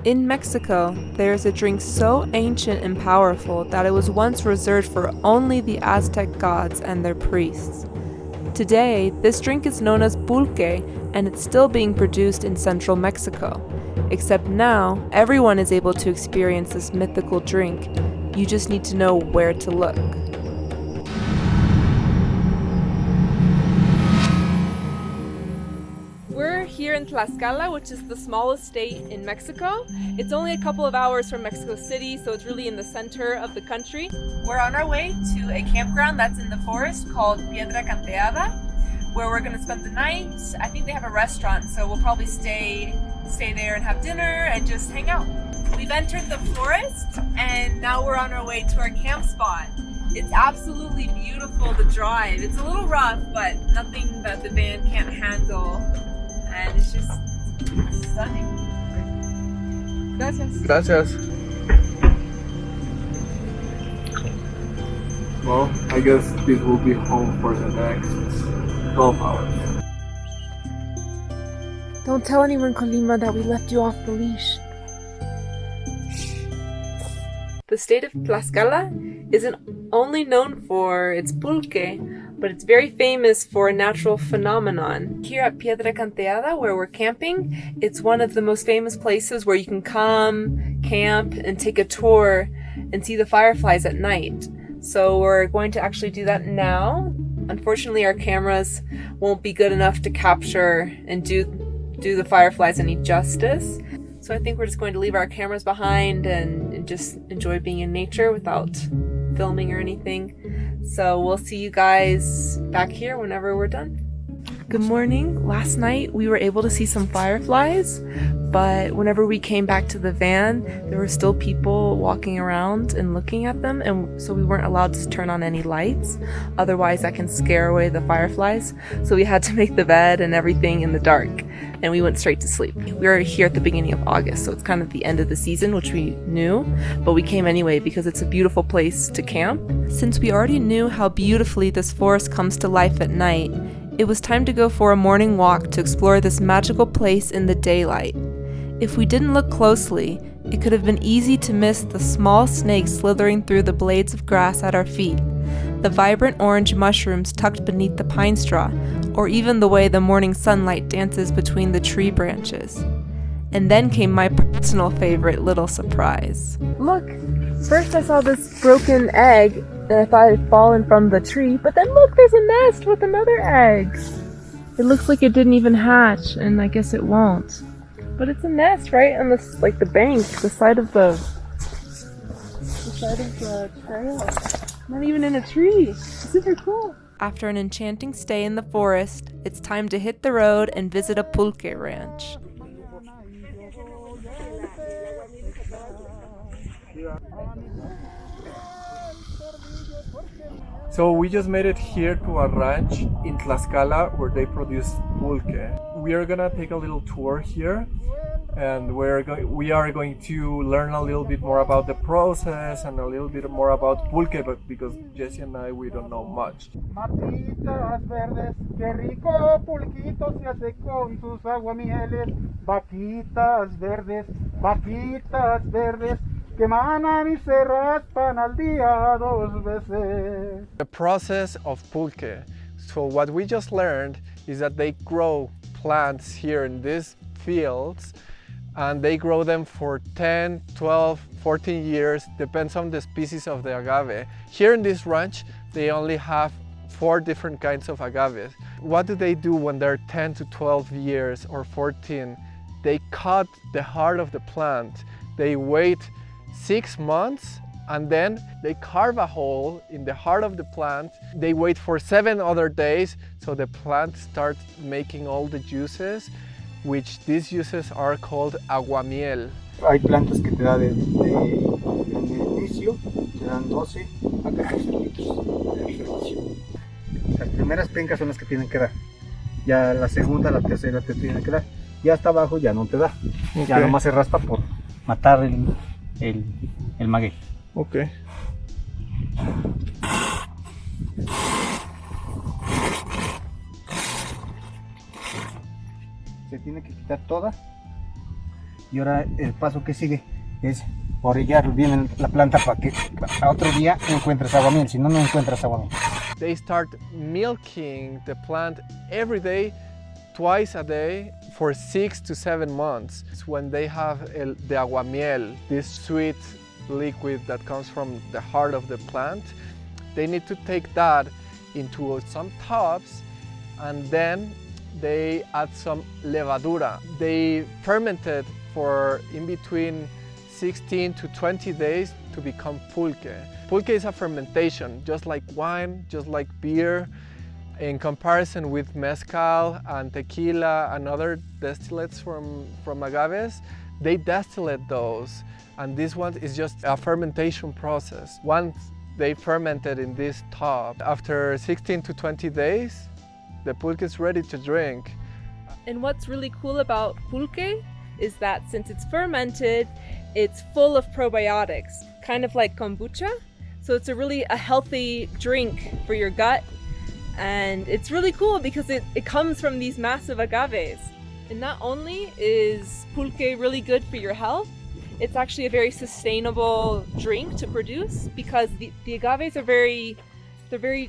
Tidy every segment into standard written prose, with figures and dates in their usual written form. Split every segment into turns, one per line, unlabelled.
In Mexico, there is a drink so ancient and powerful that it was once reserved for only the Aztec gods and their priests. Today, this drink is known as pulque, and it's still being produced in central Mexico. Except now, everyone is able to experience this mythical drink. You just need to know where to look. We're here in Tlaxcala, which is the smallest state in Mexico. It's only a couple of hours from Mexico City, so it's really in the center of the country. We're on our way to a campground that's in the forest called Piedra Canteada, where we're going to spend the night. I think they have a restaurant, so we'll probably stay there and have dinner and just hang out. We've entered the forest, and now we're on our way to our camp spot. It's absolutely beautiful to drive. It's a little rough, but nothing that the van can't handle. And it's just stunning. Gracias.
Gracias. Well, I guess this will be home for the next 12 hours.
Don't tell anyone, Colima, that we left you off the leash. The state of Tlaxcala isn't only known for its pulque, but it's very famous for a natural phenomenon. Here at Piedra Canteada, where we're camping, it's one of the most famous places where you can come, camp, and take a tour and see the fireflies at night. So we're going to actually do that now. Unfortunately, our cameras won't be good enough to capture and do the fireflies any justice. So I think we're just going to leave our cameras behind and just enjoy being in nature without filming or anything. So we'll see you guys back here whenever we're done. Good morning. Last night we were able to see some fireflies, but whenever we came back to the van, there were still people walking around and looking at them, and so we weren't allowed to turn on any lights. Otherwise that can scare away the fireflies. So we had to make the bed and everything in the dark, and we went straight to sleep. We were here at the beginning of August, so it's kind of the end of the season, which we knew, but we came anyway because it's a beautiful place to camp. Since we already knew how beautifully this forest comes to life at night, it was time to go for a morning walk to explore this magical place in the daylight. If we didn't look closely, it could have been easy to miss the small snakes slithering through the blades of grass at our feet, the vibrant orange mushrooms tucked beneath the pine straw, or even the way the morning sunlight dances between the tree branches. And then came my personal favorite little surprise. Look! First I saw this broken egg, and I thought it had fallen from the tree, but then look, there's a nest with another egg! It looks like it didn't even hatch, and I guess it won't. But it's a nest right on this, like the bank, the side of the trail. Not even in a tree. Super cool. After an enchanting stay in the forest, it's time to hit the road and visit a Pulque Ranch.
So we just made it here to a ranch in Tlaxcala where they produce pulque. We are gonna take a little tour here, and we are going to learn a little bit more about the process and a little bit more about pulque, but because Jesse and I, we don't know much.
Matitas verdes, qué rico pulquito se hace con sus aguamieles. Vaquitas verdes, que manan y se raspan al día dos veces.
The process of pulque. So what we just learned is that they grow plants here in these fields, and they grow them for 10, 12, 14 years, depends on the species of the agave. Here in this ranch, they only have 4 different kinds of agaves. What do they do when they're 10 to 12 years or 14? They cut the heart of the plant. They wait 6 months, and then they carve a hole in the heart of the plant. They wait for 7 other days, so the plant starts making all the juices, which these juices are called aguamiel.
Hay plantas que te da en el inicio, te dan 12 a 14 litros de diferencia. Las primeras pencas son las que tienen que dar. Ya la segunda, la tercera te tienen que dar. Ya hasta abajo ya no te da. Okay. Ya nomás se raspa por matar el maguey.
Okay.
Se tiene que quitar toda Y ahora el paso que sigue es orillar bien la planta para que a otro día encuentres aguamiel, si no, no encuentras aguamiel.
They start milking the plant every day, twice a day, for 6 to 7 months. It's when they have the aguamiel, this sweet liquid that comes from the heart of the plant. They need to take that into some tubs, and then they add some levadura. They ferment it for in between 16 to 20 days to become pulque. Pulque is a fermentation, just like wine, just like beer. In comparison with mezcal and tequila and other distillates from agaves, they distillate those, and this one is just a fermentation process. Once they fermented in this tub, after 16 to 20 days, the pulque is ready to drink.
And what's really cool about pulque is that since it's fermented, it's full of probiotics, kind of like kombucha. So it's a healthy drink for your gut. And it's really cool because it comes from these massive agaves. And not only is pulque really good for your health, it's actually a very sustainable drink to produce because the agaves are very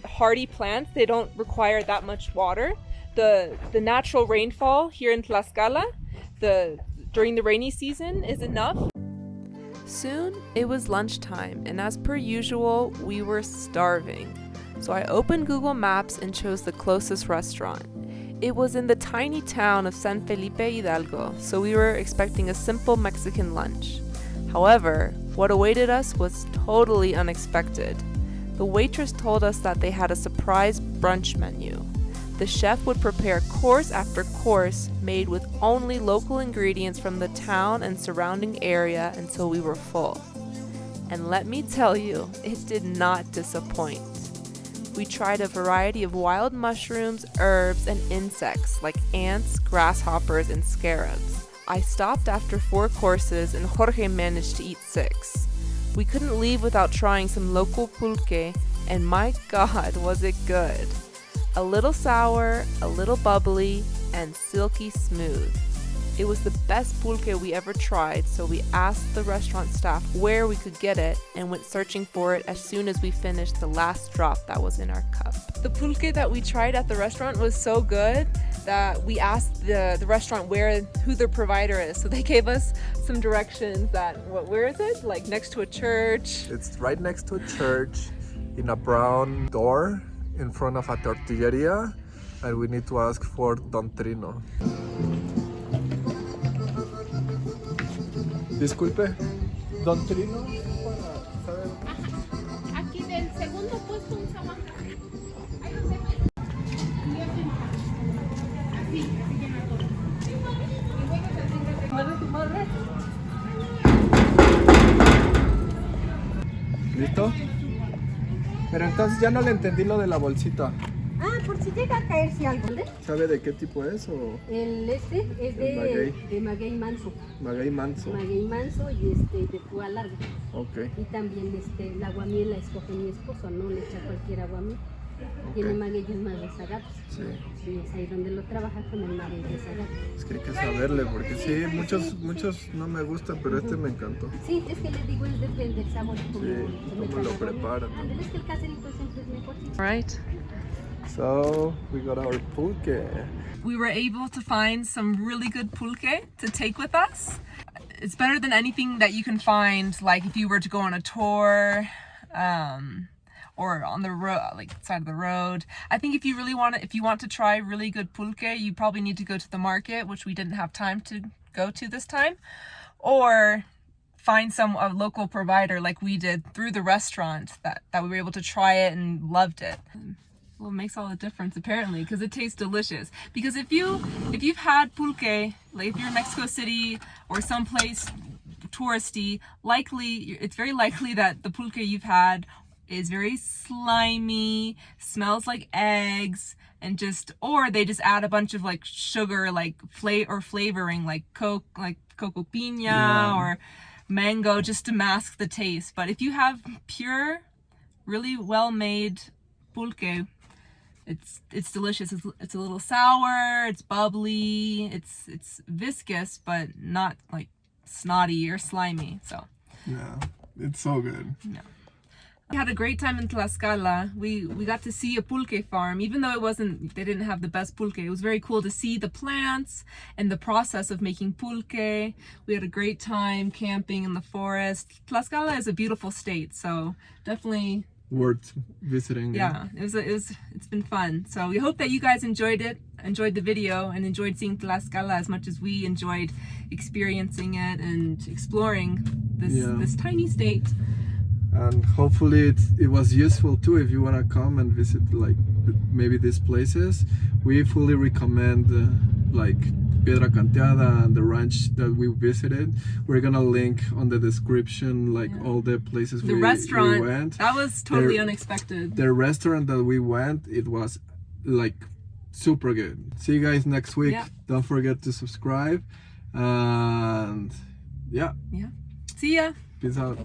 hardy plants. They don't require that much water. The natural rainfall here in Tlaxcala during the rainy season is enough. Soon it was lunchtime, and as per usual, we were starving. So I opened Google Maps and chose the closest restaurant. It was in the tiny town of San Felipe Hidalgo, so we were expecting a simple Mexican lunch. However, what awaited us was totally unexpected. The waitress told us that they had a surprise brunch menu. The chef would prepare course after course made with only local ingredients from the town and surrounding area until we were full. And let me tell you, it did not disappoint. We tried a variety of wild mushrooms, herbs, and insects like ants, grasshoppers, and scarabs. I stopped after 4 courses and Jorge managed to eat 6. We couldn't leave without trying some local pulque, and my God, was it good. A little sour, a little bubbly, and silky smooth. It was the best pulque we ever tried, so we asked the restaurant staff where we could get it and went searching for it as soon as we finished the last drop that was in our cup. The pulque that we tried at the restaurant was so good that we asked the restaurant who their provider is. So they gave us some directions where is it? Like next to a church.
It's right next to a church in a brown door in front of a tortilleria, and we need to ask for Don Trino. Disculpe, Don Trino,
Aquí del segundo puesto un sabán. Ahí lo tengo. Así llena todo. Y luego se madre.
¿Listo? Pero entonces ya no le entendí lo de la bolsita.
Por si llega a caerse algo, ¿eh?
¿Sabe de qué tipo es o?
El es de maguey manso.
Maguey manso.
Maguey manso y de púa larga.
Ok.
Y también el aguamiel la escoge mi esposo, no le echa cualquier aguamiel. Tiene magueyes más rezagados.
Sí.
Y es ahí donde lo trabaja con el maguey rezagado.
Es que hay que saberle, porque sí, muchos no me gustan, pero este me encantó.
Sí, es que les digo, es depende del sabor. Como
lo preparan.
Es que el caserito siempre es mejor.
Right.
So, we got our pulque.
We were able to find some really good pulque to take with us. It's better than anything that you can find, like if you were to go on a tour, or on the road, like side of the road. I think if you want to try really good pulque, you probably need to go to the market, which we didn't have time to go to this time, or find a local provider like we did through the restaurant that we were able to try it and loved it. Well, it makes all the difference apparently because it tastes delicious. Because if you've had pulque, like if you're in Mexico City or someplace touristy, it's very likely that the pulque you've had is very slimy, smells like eggs, and or they just add a bunch of like sugar, like flavoring, like Coke, like coco piña or mango, just to mask the taste. But if you have pure, really well-made pulque, it's delicious. It's a little sour, it's bubbly, it's viscous, but not like snotty or slimy. So
Yeah, it's so good.
we had a great time in Tlaxcala. We got to see a pulque farm, even though they didn't have the best pulque. It was very cool to see the plants and the process of making pulque. We had a great time camping in the forest. Tlaxcala is a beautiful state, so definitely
Worth visiting.
yeah, it's been fun. So we hope that you guys enjoyed the video, and enjoyed seeing Tlaxcala as much as we enjoyed experiencing it and exploring this tiny state.
And hopefully it was useful too if you want to come and visit like maybe these places. We fully recommend like Piedra Canteada and the ranch that we visited. We're gonna link on the description like all the places
The
we
restaurant,
went.
that was totally unexpected.
The restaurant that we went, it was like super good. See you guys next week.
Yeah.
Don't forget to subscribe, and yeah,
See ya.
peace out.